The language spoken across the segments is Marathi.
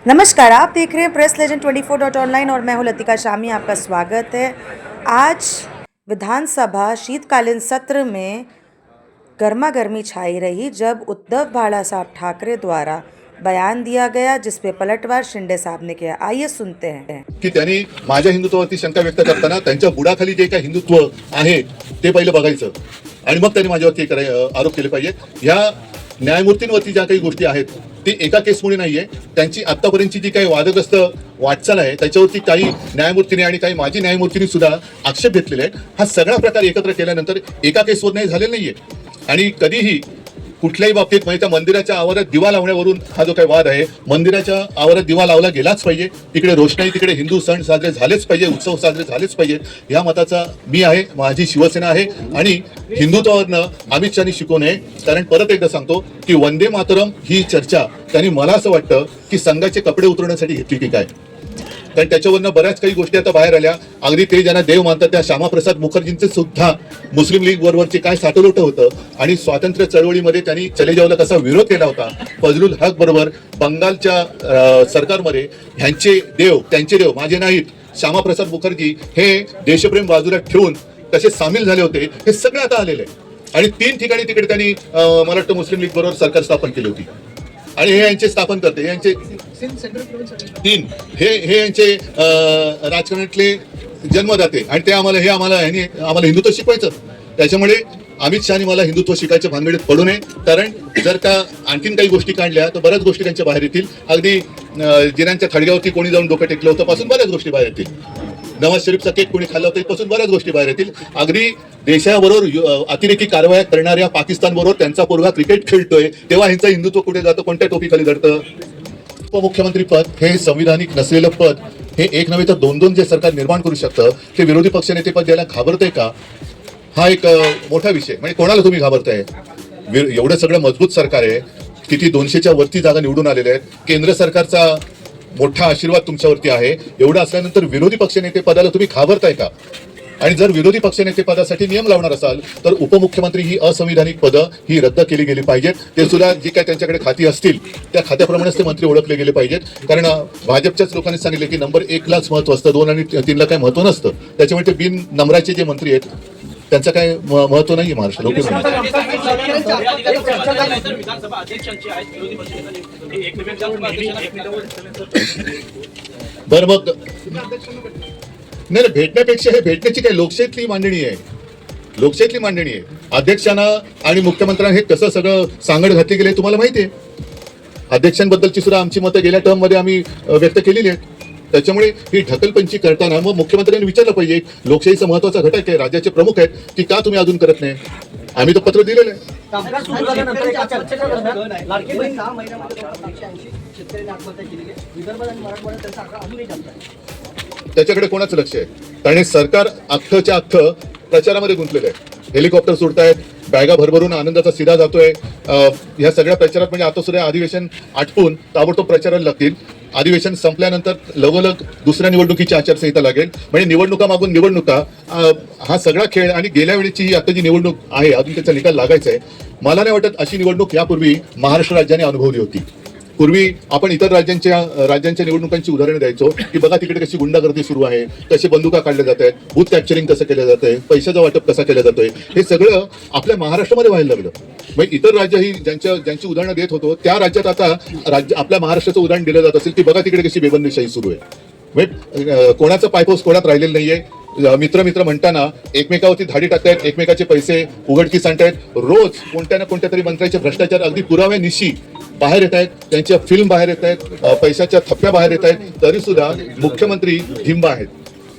नमस्कार, आप देख रहे हैं प्रेस लेजेंड 24.online और मैं हूं लतिका शामी। आपका स्वागत है। आज विधानसभा शीतकालीन सत्र में गर्मा गर्मी छाई रही जब उद्धव बाळासाहेब ठाकरे द्वारा बयान दिया गया जिसपे पलटवार शिंदे साहब ने किया। आइए सुनते हैं की त्यांनी माझ्या हिंदुत्वावरती शंका व्यक्त करताना त्यांच्या बुडाखाली जे काही हिंदुत्व आहे ते पहिलं बघायचं आणि मग त्यांनी माझ्यावरती आरोप केले पाहिजेत। ह्या न्यायमूर्तींवरती ज्या काही गोष्टी आहेत ती एका केसमुळे नाहीये, त्यांची आतापर्यंतची जी काही वादग्रस्त वाटचाल आहे त्याच्यावरती काही न्यायमूर्तींनी आणि काही माजी न्यायमूर्तींनी सुद्धा आक्षेप घेतलेले आहेत। हा सगळा प्रकार एकत्र केल्यानंतर एका केसवर नाही झालेला नाहीये आणि कधीही कुठल्याही बाबतीत म्हणजे त्या मंदिराच्या आवारात दिवा लावण्यावरून हा जो काही वाद आहे, मंदिराच्या आवारात दिवा लावला गेलाच पाहिजे, तिकडे रोषणाई, तिकडे हिंदू सण साजरे झालेच पाहिजे, उत्सव साजरे झालेच पाहिजेत या मताचा मी आहे, माझी शिवसेना आहे आणि हिंदुत्वावरनं अमित शहानी शिकवू नये। कारण परत एकदा सांगतो की वंदे मातरम ही चर्चा त्यांनी मला असं वाटतं की संघाचे कपडे उतरवण्यासाठी घेतली की काय, कारण त्याच्यावरनं बऱ्याच काही गोष्टी आता बाहेर आल्या। अगदी ते ज्यांना देव मानतात त्या श्यामाप्रसाद मुखर्जींचे सुद्धा मुस्लिम लीग बरोबरचे काय साटलोटं होतं आणि स्वातंत्र्य चळवळीमध्ये त्यांनी चले जावला कसा विरोध केला होता। फजलुल हक बरोबर बंगालच्या सरकारमध्ये ह्यांचे देव त्यांचे देव माझे नाहीत, श्यामाप्रसाद मुखर्जी हे देशप्रेम बाजूला ठेवून कसे सामील झाले होते हे सगळं आता आलेलं आहे। आणि 3 ठिकाणी तिकडे त्यांनी मला वाटतं मुस्लिम लीग बरोबर सरकार स्थापन केली होती आणि हे यांचे स्थापन करते, हे यांचे 3 हे यांचे राजकारणातले जन्मदाते आणि ते आम्हाला हिंदुत्व शिकवायचं। त्याच्यामुळे अमित शहानी मला हिंदुत्व शिकायच्या भानगडीत पडू नये, कारण जर का आणखीन काही गोष्टी काढल्या तर बऱ्याच गोष्टी त्यांच्या बाहेर येतील। अगदी जिन्यांच्या थडग्यावरती कोणी जाऊन डोकं टेकलं होतं पासून बऱ्याच गोष्टी बाहेर येतील, नवाज शरीफचा केक कोणी खाल्ला होता पासून बऱ्याच गोष्टी बाहेर येतील। अगदी देशाबरोबर अतिरेकी कारवाया करणाऱ्या पाकिस्तान बरोबर त्यांचा पोरगा क्रिकेट खेळतोय तेव्हा ह्यांचं हिंदुत्व कुठे जातं, कोणत्या टोपीखाली धरतं। उपमुख्यमंत्री पद हे संविधानिक नसलेलं पद, हे एक नव्हे तर 2-2 जे सरकार निर्माण करू शकतं ते विरोधी पक्षनेते पद द्यायला घाबरतंय का, हा एक मोठा विषय। म्हणजे कोणाला तुम्ही घाबरताय? एवढं सगळं मजबूत सरकार आहे, किती 200च्या वरती जागा निवडून आलेल्या आहेत, केंद्र सरकारचा मोठा आशीर्वाद तुमच्यावरती आहे, एवढं असल्यानंतर विरोधी पक्षनेते पदाला तुम्ही घाबरताय का? आणि जर विरोधी पक्षनेते पदासाठी नियम लावणार असाल तर उपमुख्यमंत्री ही असंविधानिक पदं ही रद्द केली गेली पाहिजेत। ते सुद्धा जी काय त्यांच्याकडे खाती असतील त्या खात्याप्रमाणेच ते मंत्री ओळखले गेले पाहिजेत, कारण भाजपच्याच लोकांनी सांगितले की नंबर 1लाच महत्व असतं, 2 आणि 3ला काही महत्व नसतं। त्याच्यामुळे ते बिन नंबराचे जे मंत्री आहेत त्यांचं काय महत्व नाही महाराष्ट्र लोक। बरं मग नाही, भेटण्यापेक्षा हे भेटण्याची काही लोकशाहीतली मांडणी आहे, लोकशाहीतली मांडणी आहे। अध्यक्षांना आणि मुख्यमंत्र्यांना हे कसं सगळं सांगड घातली गेले तुम्हाला माहिती आहे। अध्यक्षांबद्दलची सुद्धा आमची मतं गेल्या टर्ममध्ये आम्ही व्यक्त केलेली आहेत। त्याच्यामुळे ही ढकलपंची करताना मग मुख्यमंत्र्यांनी विचारलं पाहिजे, लोकशाहीचा महत्वाचा घटक आहे, राज्याचे प्रमुख आहेत, की का तुम्ही अजून करत नाही? आम्ही तर पत्र दिलेलं आहे। त्याच्याकडे कोणाचं लक्ष आहे? कारण हे सरकार अख्खच्या अख्खं प्रचारामध्ये गुंतलेलं आहे। हेलिकॉप्टर सुटतायत, बॅगा भरभरून आनंदाचा सिधा जातोय। ह्या सगळ्या प्रचारात म्हणजे आता सुद्धा अधिवेशन आटपून ताबडतोब प्रचाराला लागतील। अधिवेशन संपल्यानंतर लगोलग दुसऱ्या निवडणुकीची आचारसंहिता लागेल, म्हणजे निवडणुका मागून निवडणुका, हा सगळा खेळ। आणि गेल्या वेळेची ही आता जी निवडणूक आहे अजून त्याचा निकाल लागायचा आहे। मला नाही वाटत अशी निवडणूक यापूर्वी महाराष्ट्र राज्याने अनुभवली होती। पूर्वी आपण इतर राज्यांच्या निवडणुकांची उदाहरणं द्यायचो की बघा तिकडे कशी गुंडागर्दी सुरू आहे, कसे बंदुका काढल्या जात आहेत, बूथ कॅप्चरिंग कसं केलं जात आहे, पैशाचा वाटप कसा केलं जातोय, हे सगळं आपल्या महाराष्ट्रामध्ये व्हायला लागलं। मग इतर राज्य ही ज्यांची उदाहरणं देत होतो त्या राज्यात आता आपल्या महाराष्ट्राचं उदाहरण दिलं जात असेल की बघा तिकडे कशी बेबंदीशाही सुरू आहे। म्हणजे कोणाचं पायपोस कोणात राहिलेलं नाहीये। मित्र म्हणताना एकमेकावरती धाडी टाकतायत, एकमेकाचे पैसे उघडकीस आणतायत, रोज कोणत्या ना कोणत्या तरी मंत्र्याचे भ्रष्टाचार अगदी पुराव्यानिशी बाहेर येत आहेत, त्यांच्या फिल्म बाहेर येत आहेत, पैशाच्या थप्प्या बाहेर येत आहेत, तरी सुद्धा मुख्यमंत्री ढिंब आहेत।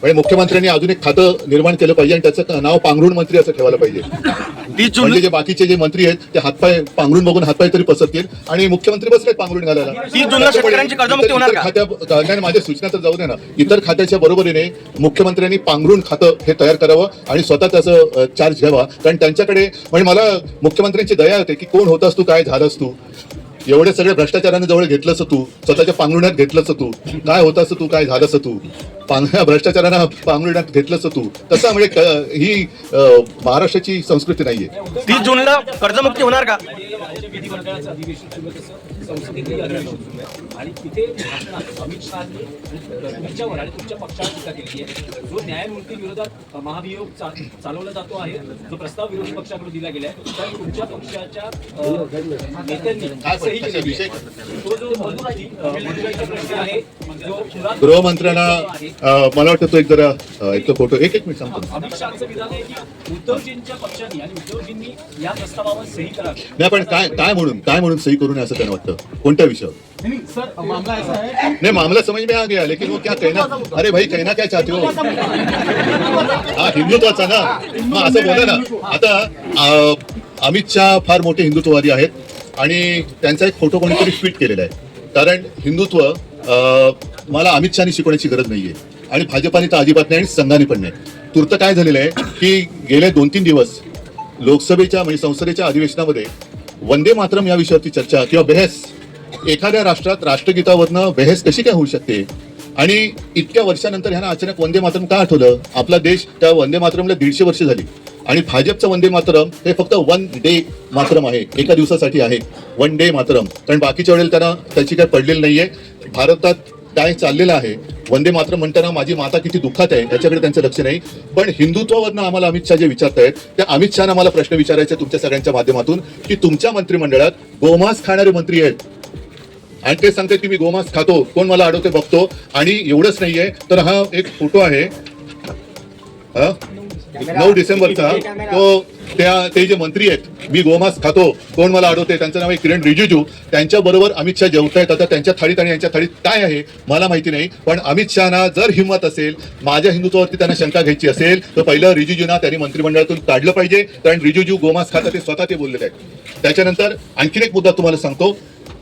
म्हणजे मुख्यमंत्र्यांनी अजून एक खातं निर्माण केलं पाहिजे आणि त्याचं नाव पांघरुण मंत्री असं ठेवायला पाहिजे। म्हणजे जे बाकीचे जे मंत्री आहेत ते हातपाय पांघरुण बघून हातपाय तरी पसरतील आणि मुख्यमंत्री बसलेत पांघरुण घालायला। माझ्या सूचना तर जाऊ दे ना, इतर खात्याच्या बरोबरीने मुख्यमंत्र्यांनी पांघरुण खातं हे तयार करावं आणि स्वतः त्याचं चार्ज घ्यावा। कारण त्यांच्याकडे म्हणजे मला मुख्यमंत्र्यांची दया होते की कोण होतास तू, काय झालास तू, एवढे सगळे भ्रष्टाचाराने जवळ घेतलंस तू, स्वतःच्या पांघरुण्यात घेतलंस तू, काय होतास तू, काय झालंस तू। भ्रष्टाचारांना पांघरुण्यात घेतलंस तू तसं म्हणजे ही महाराष्ट्राची संस्कृती नाहीये. 30 जूनला कर्जमुक्ती होणार का? राज्य विधिमंडळाचं अधिवेशन सुरू आहे, तसं संसदेतही अधिवेशन सुरू आहे आणि तिथे भाषणात अमित शहानी तुमच्यावर आणि तुमच्या पक्षावर टीका केली आहे. जो न्यायमूर्ती विरोधात महाभियोग चालवला जातो आहे, जो प्रस्ताव विरोधी पक्षाकडून दिला गेलाय, तर तुमच्या पक्षाच्या नेत्यांनी असंही केलेलं आहे. तो जो मंजुळाचा प्रश्न आहे, जो गृहमंत्र्यांना मला वाटतं तो एक जरा एक तो फोटो एक मिनिट सांगतो. अमित शहाचं विधान आहे की उद्धवजींच्या पक्षाने आणि उद्धवजींनी या प्रस्तावावर सही करावी. नाही पण काय म्हणून सही करू नये असं त्यांना वाटतं कोणत्या विषयावर? सर मामला ऐसा है नहीं मामला समझ में आ गया लेकिन वो क्या कहना, अरे भाई कहना क्या चाहते हो? हा हिंदुत्वाचा ना मग असं बोला ना. आता अमित शहा फार मोठे हिंदुत्ववादी आहेत आणि त्यांचा एक फोटो कोणीतरी ट्विट केलेला आहे. कारण हिंदुत्व मला अमित शहानी शिकवण्याची गरज नाहीये आणि भाजपाने तर अजिबात नाही आणि संघाने पण नाही. तूर्त काय झालेलं आहे की गेले 2-3 दिवस लोकसभेच्या म्हणजे संसदेच्या अधिवेशनामध्ये वंदे मातरम या विषयावरती चर्चा किंवा बहस, एखाद्या राष्ट्रात राष्ट्रगीतावरनं बहस कशी काय होऊ शकते आणि इतक्या वर्षानंतर ह्यांना अचानक वंदे मातरम का आठवलं? आपला देश त्या वंदे मातरमला 150 वर्ष झाली आणि भाजपचं वंदे मातरम हे फक्त 1 डे मातरम आहे, एका दिवसासाठी आहे 1 डे मातरम. कारण बाकीच्या वेळेला त्यांना त्याची काय पडलेली नाहीये. भारतात काय चाललेलं आहे, वंदे मातरम म्हणताना माझी माता किती दुःखात आहे याच्याकडे त्यांचं लक्ष नाही. पण हिंदुत्वावरनं आम्हाला अमित शहा जे विचारतायत त्या अमित शहाना मला प्रश्न विचारायचे तुमच्या सगळ्यांच्या माध्यमातून की तुमच्या मंत्रिमंडळात गोमांस खाणारे मंत्री आहेत आणि ते सांगतात की मी गोमांस खातो, कोण मला अडवते बघतो. आणि एवढंच नाहीये तर हा एक फोटो आहे 9 डिसेंबरचा, तो ते जे मंत्री आहेत मी गोमांस खातो कोण मला अडवते, त्यांचं नाव आहे किरण रिजिजू. त्यांच्याबरोबर अमित शहा जेवतायत. आता त्यांच्या थाळीत आणि यांच्या थाळीत काय आहे मला माहिती नाही. पण अमित शहाना जर हिंमत असेल, माझ्या हिंदुत्वावरती त्यांना शंका घ्यायची असेल तर पहिलं रिजिजूंना त्यांनी मंत्रिमंडळातून काढलं पाहिजे. कारण रिजिजू गोमांस खातात ते स्वतः ते बोललेले आहेत. त्याच्यानंतर आणखीन एक मुद्दा तुम्हाला सांगतो,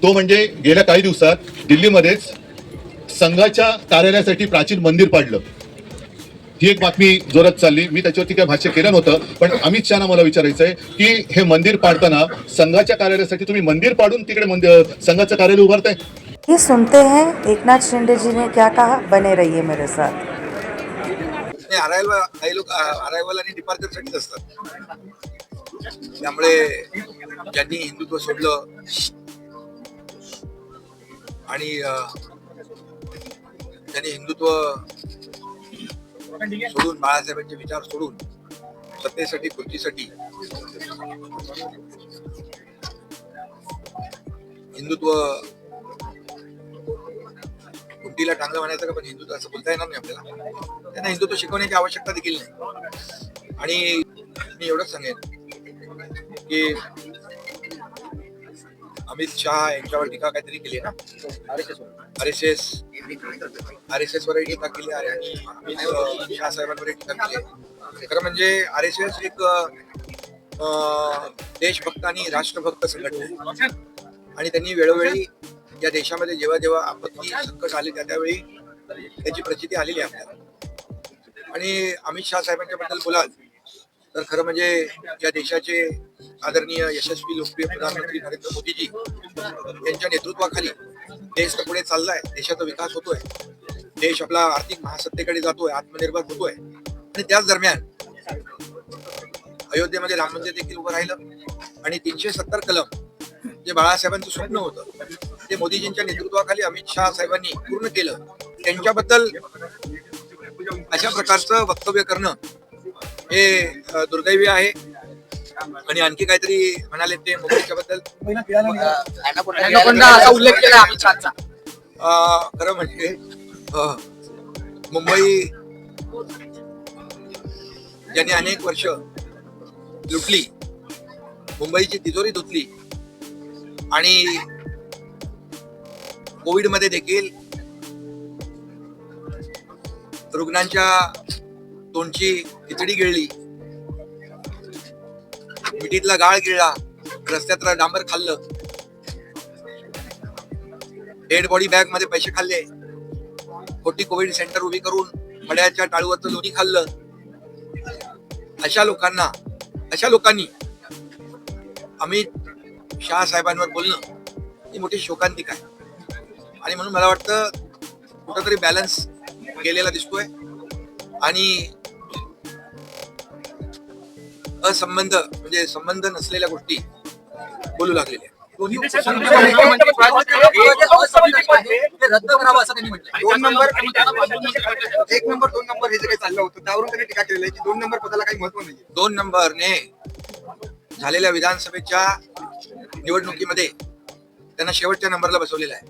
तो म्हणजे गेल्या काही दिवसात दिल्लीमध्येच संघाच्या कार्यालयासाठी प्राचीन मंदिर पाडलं. ही एक बातमी जोरात चालली. मी त्याच्यावरती काय भाष्य केलं नव्हतं, पण अमित शहाना मला विचारायचं आहे की हे मंदिर पाडताना संघाच्या कार्यालयासाठी तुम्ही मंदिर पाडून तिकडे संघाचं कार्यालय उभारताय. ये सुनते हैं एकनाथ शिंदे जी ने क्या कहा. बने रहिए मेरे साथ. अरायवल आणि डिपार्चरसाठीच असतात. त्यामुळे ज्यांनी हिंदुत्व सोडलं आणि त्यांनी हिंदुत्व सोडून बाळासाहेबांचे विचार सोडून सत्तेसाठी खुर्चीसाठी हिंदुत्व कुंटीला टांगलं म्हणायचं का, पण हिंदुत्व असं बोलता येणार नाही आपल्याला. त्यांना हिंदुत्व शिकवण्याची आवश्यकता देखील नाही. आणि मी एवढंच सांगेन की अमित शहा यांच्यावर टीका काहीतरी केली ना, RSS वर टीका केली आणि अमित शहा साहेबांवर टीका केली. खरं म्हणजे RSS एक देशभक्त आणि राष्ट्रभक्त संघटना आहे आणि त्यांनी वेळोवेळी या देशामध्ये जेव्हा जेव्हा आपत्ती संकट आले त्यावेळी त्याची प्रचिती आलेली आहे आपल्याला. आणि अमित शहा साहेबांच्या बद्दल बोलाल तर खरं म्हणजे या देशाचे आदरणीय यशस्वी लोकप्रिय प्रधानमंत्री नरेंद्र मोदीजी यांच्या नेतृत्वाखाली देश तर पुढे चाललाय, देशाचा विकास होतोय, देश आपला आर्थिक महासत्तेकडे जातोय, आत्मनिर्भर होतोय. आणि त्याच दरम्यान अयोध्येमध्ये राम मंदिर देखील उभं राहिलं आणि 370 कलम जे बाळासाहेबांचं स्वप्न होतं ते मोदीजींच्या नेतृत्वाखाली अमित शहा साहेबांनी पूर्ण केलं. त्यांच्याबद्दल अशा प्रकारचं वक्तव्य करणं हे दुर्दैवी आहे. आणि आणखी काहीतरी म्हणाले ते मुंबईच्या बद्दल उल्लेख केला अमित शहाचा. खरं म्हणजे मुंबई ज्यांनी अनेक वर्ष लुटली, मुंबईची तिजोरी धुतली आणि कोविडमध्ये देखील रुग्णांच्या तोंडची खिचडी गिळली, मिठीतला गाळ गिळला, रस्त्यातलं डांबर खाल्लं, डेड बॉडी बॅग मध्ये पैसे खाल्ले, खोटी कोविड सेंटर उभी करून मड्याच्या टाळूवरचं लोणी खाल्लं. अशा लोकांनी अमित शहा साहेबांवर बोलणं ही मोठी शोकांतिक आहे. आणि म्हणून मला वाटतं कुठंतरी बॅलन्स गेलेला दिसतोय आणि असंबंध म्हणजे संबंध नसलेल्या गोष्टी बोलू लागलेल्या आहेत. रद्द करावं असं त्यांनी म्हटलं. 2 नंबर 1 नंबर 2 नंबर हे जे काही चाललं होतं त्यावरून त्यांनी टीका केलेली आहे की 2 नंबर पदाला काही महत्व नाही. 2 नंबरने झालेल्या विधानसभेच्या निवडणुकीमध्ये त्यांना शेवटच्या नंबरला बसवलेला आहे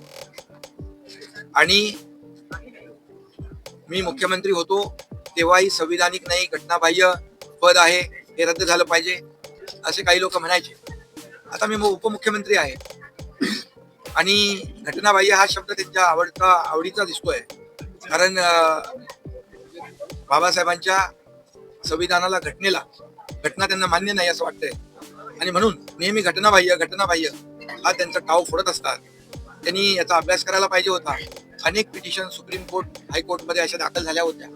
आणि मी मुख्यमंत्री होतो तेव्हाही संविधानिक नाही घटनाबाह्य पद आहे हे रद्द झालं पाहिजे असे काही लोक म्हणायचे. आता मी उपमुख्यमंत्री आहे आणि घटनाबाह्य हा शब्द त्यांच्या आवडीचा दिसतोय कारण बाबासाहेबांच्या संविधानाला घटना त्यांना मान्य नाही असं वाटतंय आणि म्हणून नेहमी घटनाबाह्य हा त्यांचा टाव फोडत असतात. त्यांनी याचा अभ्यास करायला पाहिजे होता. अनेक पिटिशन सुप्रीम कोर्ट हायकोर्टमध्ये अशा दाखल झाल्या होत्या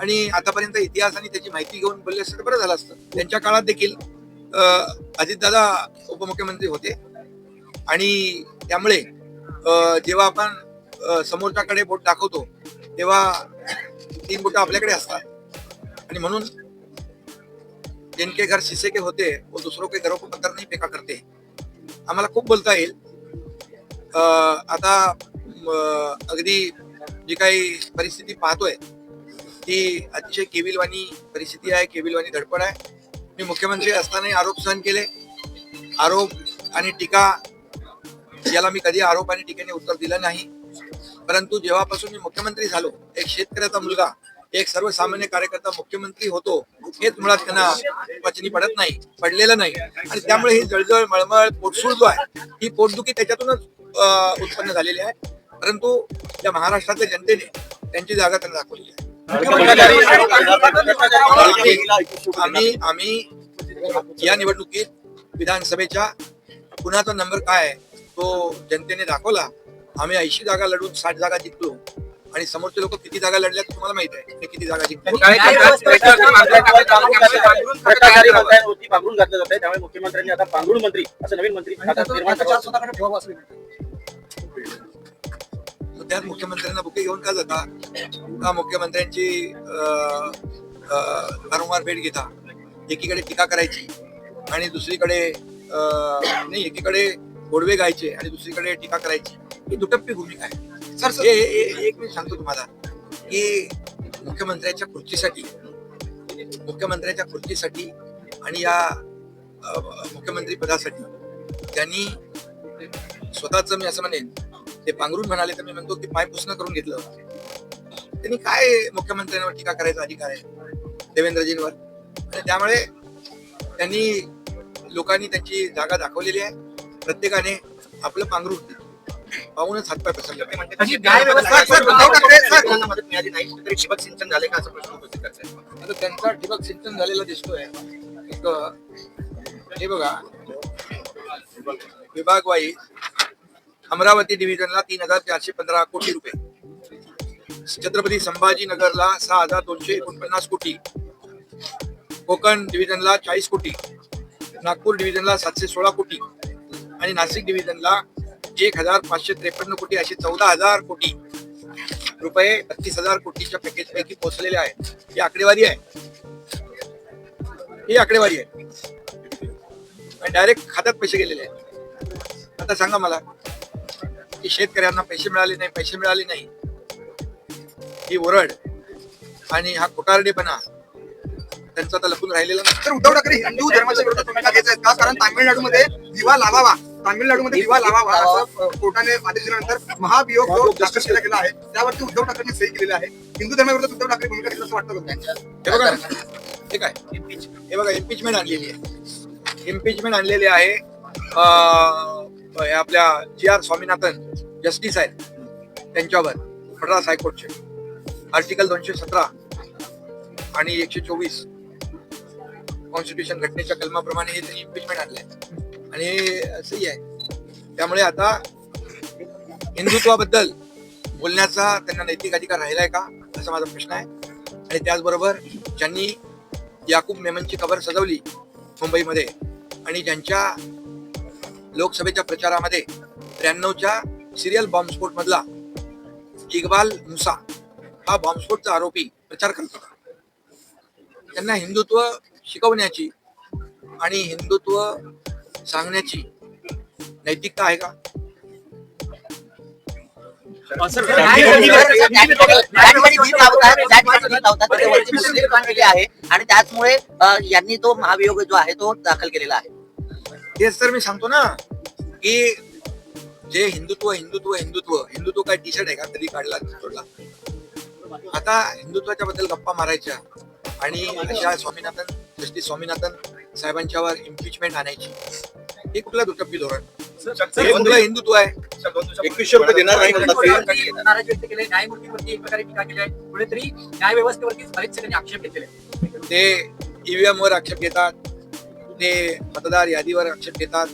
आणि आतापर्यंत इतिहास आणि त्याची माहिती घेऊन बोलले असतं तर बरं झालं असतं. त्यांच्या काळात देखील अजितदादा उपमुख्यमंत्री होते आणि त्यामुळे जेव्हा आपण समोरच्याकडे बोट दाखवतो तेव्हा 3 बोटं आपल्याकडे असतात आणि म्हणून जिनके घर शीशे के होते वो दूसरों के घरों को पत्थर नहीं फेका करते. आम्हाला खूप बोलता येईल. आता अगदी जी काही परिस्थिती पाहतोय ती अतिशय केविलवाणी परिस्थिती आहे, केविलवाणी धडपड आहे. मी मुख्यमंत्री असतानाही आरोप सहन केले. आरोप आणि टीका याला मी कधी आरोप आणि टीकेने उत्तर दिलं नाही. परंतु जेव्हापासून मी मुख्यमंत्री झालो एक शेतकऱ्याचा मुलगा एक सर्वसामान्य कार्यकर्ता मुख्यमंत्री होतो हेच मुळात त्यांना पचनी पडलेलं नाही आणि त्यामुळे ही जळजळ मळमळ पोटसूळ जो आहे ही पोटदुखी त्याच्यातूनच उत्पन्न झालेली आहे. परंतु या महाराष्ट्राच्या जनतेने त्यांची जागा त्यांना दाखवली आहे. आम्ही या निवडणुकीत विधानसभेच्या कुणाचा नंबर काय आहे तो जनतेने दाखवला. आम्ही 80 जागा लढून 60 जागा जिंकलो आणि समोरचे लोक किती जागा लढल्या तुम्हाला माहित आहे. किती जागा जिंकलो पांघरून घातलं जात आहे त्यामुळे मुख्यमंत्र्यांनी आता पांघरुण मंत्री असं नवीन मंत्री त्यात मुख्यमंत्र्यांना बुके घेऊन का जाता का मुख्यमंत्र्यांची वारंवार भेट घेता. एकीकडे टीका करायची आणि दुसरीकडे एकीकडे गोडवे गायचे आणि दुसरीकडे टीका करायची ही दुटप्पी भूमिका आहे. सर एक मी सांगतो तुम्हाला की मुख्यमंत्र्याच्या खुर्चीसाठी आणि या मुख्यमंत्री पदासाठी त्यांनी स्वतःच मी असं म्हणेन ते पांघरून म्हणाले तर मी म्हणतो की पाय पुसणं करून घेतलं. त्यांनी काय मुख्यमंत्र्यांवर टीका करायचा अधिकार आहे देवेंद्रजींवर आणि त्यामुळे त्यांनी लोकांनी त्यांची जागा दाखवलेली आहे. प्रत्येकाने आपलं पांघरून पाहूनच हातपाय पसरले. ठिबक सिंचन झाले का असं प्रश्न उपस्थित करतात. आता त्यांचा ठिबक सिंचन झालेला दिसतोय. एक हे बघा विभाग वाईज अमरावती डिव्हिजनला 3,415 कोटी रुपये, छत्रपती संभाजीनगरला 6,249 कोटी, कोकण डिव्हिजनला 40 कोटी, नागपूर डिव्हिजनला 716 कोटी आणि नाशिक डिव्हिजनला 1,553 कोटी असे 14,000 कोटी रुपये 32,000 कोटीच्या पॅकेज पैकी पोहोचलेले आहेत. ही आकडेवारी आहे. आणि डायरेक्ट खात्यात पैसे गेलेले आहेत. आता सांगा मला की शेतकऱ्यांना पैसे मिळाले नाही ही ओरड आणि हा खोटारडेपणा त्यांचा आता लपून राहिलेला नाही. तर उद्धव ठाकरे हिंदू धर्माच्या विरोधात भूमिका घेत आहेत का? कारण तामिळनाडूमध्ये दिवा लावावा असं कोर्टाने आदेश दिल्यानंतर महाभियोग जो दाखल केला गेला आहे त्यावरती उद्धव ठाकरेंनी सही केलेली आहे. हिंदू धर्माविरोधात उद्धव ठाकरे भूमिका घेतलं असं वाटतं का? हे बघा इम्पिचमेंट आणलेली आहे. आपल्या GR स्वामीनाथन जस्टिस आहेत त्यांच्यावर मद्रास हायकोर्टचे आर्टिकल 217 आणि 124 कॉन्स्टिट्यूशन घटनेच्या कलमाप्रमाणे हे त्यांनी इम्पिचमेंट आणलंय आणि हे असंही आहे. त्यामुळे आता हिंदुत्वाबद्दल बोलण्याचा त्यांना नैतिक अधिकार राहिलाय का असा माझा प्रश्न आहे. आणि त्याचबरोबर ज्यांनी याकूब मेमनची कबर सजवली मुंबईमध्ये आणि ज्यांच्या लोकसभेच्या प्रचारामध्ये 93च्या सिरियल बॉम्बस्फोट मधला इक्बाल मुसा हा बॉम्बस्फोटचा आरोपी प्रचार करत होता. त्यांना हिंदुत्व शिकवण्याची आणि हिंदुत्व सांगण्याची नैतिकता आहे का? आणि त्याचमुळे यांनी तो महाभियोग जो आहे तो दाखल केलेला आहे. तेच तर मी सांगतो ना की जे हिंदुत्व हिंदुत्व हिंदुत्व हिंदुत्व काय टी शर्ट आहे का कधी काढला सोडला. आता हिंदुत्वाच्या बद्दल गप्पा मारायच्या आणि अशा जस्टिस स्वामीनाथन साहेबांच्यावर इम्पिचमेंट आणायची, हे कुठलं दुटप्पी धोरण? हे कुठलं हिंदुत्व आहे? 2100 रुपये देणार नाही म्हणतात ते. नाराज व्यक्त केले, न्यायमूर्तीवरती एक प्रकारे टीका केली आहे. कुठेतरी न्यायव्यवस्थेवरती बरेचसे त्यांनी आक्षेप घेतलेले आहेत. ते ईव्हीएम वर आक्षेप घेतात, ते मतदार यादीवर आक्षेप घेतात,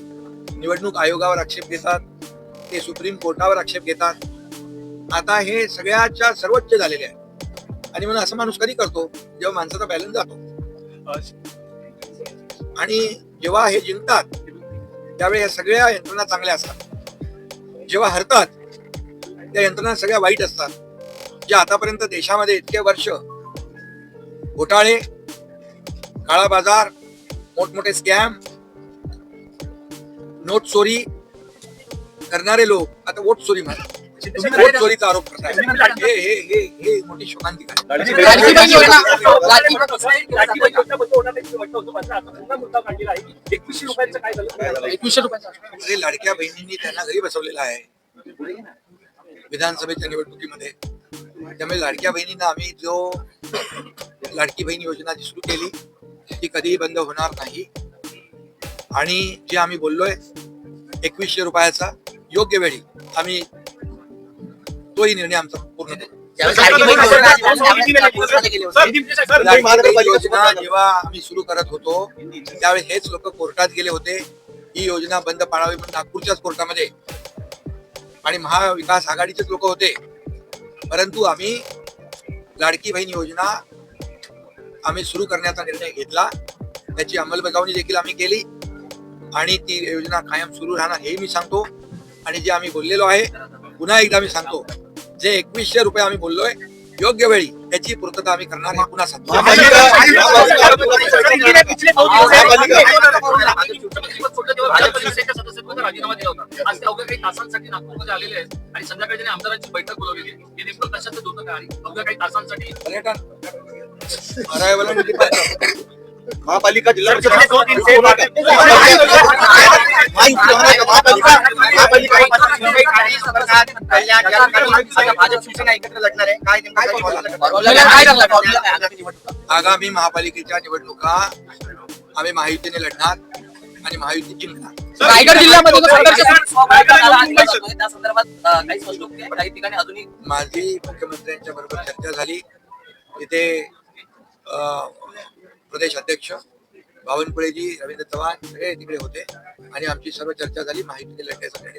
निवडणूक आयोगावर आक्षेप घेतात, ते सुप्रीम कोर्टावर आक्षेप घेतात. आता हे सगळ्याच्या सर्वोच्च झालेले आहे. आणि म्हणून असं माणूस कधी करतो जेव्हा माणसाचा बॅलन्स जातो. आणि जेव्हा हे जिंकतात त्यावेळी या सगळ्या यंत्रणा चांगल्या असतात, जेव्हा हरतात त्या यंत्रणा सगळ्या वाईट असतात. जे आतापर्यंत देशामध्ये इतके वर्ष घोटाळे, काळा बाजार, मोठमोठे स्कॅम, नोट चोरी करणारे लोक आता वोट चोरी म्हणतात, वोट चोरीचा आरोप करतात. हे मोठी शोकांतिका आहे. अरे लाडक्या बहिणींनी त्यांना घरी बसवलेला आहे विधानसभेच्या निवडणुकीमध्ये. त्यामुळे लाडक्या बहिणींना आम्ही जो लाडकी बहीण योजना जी सुरू केली ती कधीही बंद होणार नाही. आणि जे आम्ही बोललोय 2100 रुपयाचा योग्य वेळी आम्ही तोही निर्णय आमचा पूर्ण करू. योजना जेव्हा आम्ही सुरू करत होतो त्यावेळी हेच लोक कोर्टात गेले होते ही योजना बंद पाडावी म्हणून नागपूरच्याच कोर्टामध्ये, आणि महाविकास आघाडीचेच लोक होते. परंतु आम्ही लाडकी बहीण योजना आम्ही सुरू करण्याचा निर्णय घेतला, त्याची अंमलबजावणी देखील आम्ही केली आणि ती योजना कायम सुरू राहणार हे मी सांगतो. आणि जे आम्ही बोललेलो आहे पुन्हा एकदा मी सांगतो, जे 2100 रुपये आम्ही बोललोय योग्य वेळी त्याची पूर्तता आम्ही करणार हे पुन्हा सांगतो. राजीनामा दिला होता. आज ते अवघ्या काही तासांसाठी नागपूरमध्ये आलेले आहेत आणि संध्याकाळी त्यांनी आमदारांची बैठक बोलवलेली आहे. हे नेमकं कशाचं होतं का? अवघ्या काही तासांसाठी महापालिका जिल्हा आगामी महापालिकेच्या निवडणुका आम्ही महायुतीने लढणार आणि महायुती जिंकणार. रायगड जिल्ह्यामध्ये त्या संदर्भात काही स्पष्टोक्ती आहे, काही ठिकाणी अजूनही माझी मुख्यमंत्र्यांच्या बरोबर चर्चा झाली. तिथे प्रदेश अध्यक्ष बावनकुळेजी, रवींद्र चव्हाण सगळे तिकडे होते आणि आमची सर्व चर्चा झाली. माहिती लढण्याचा निर्णय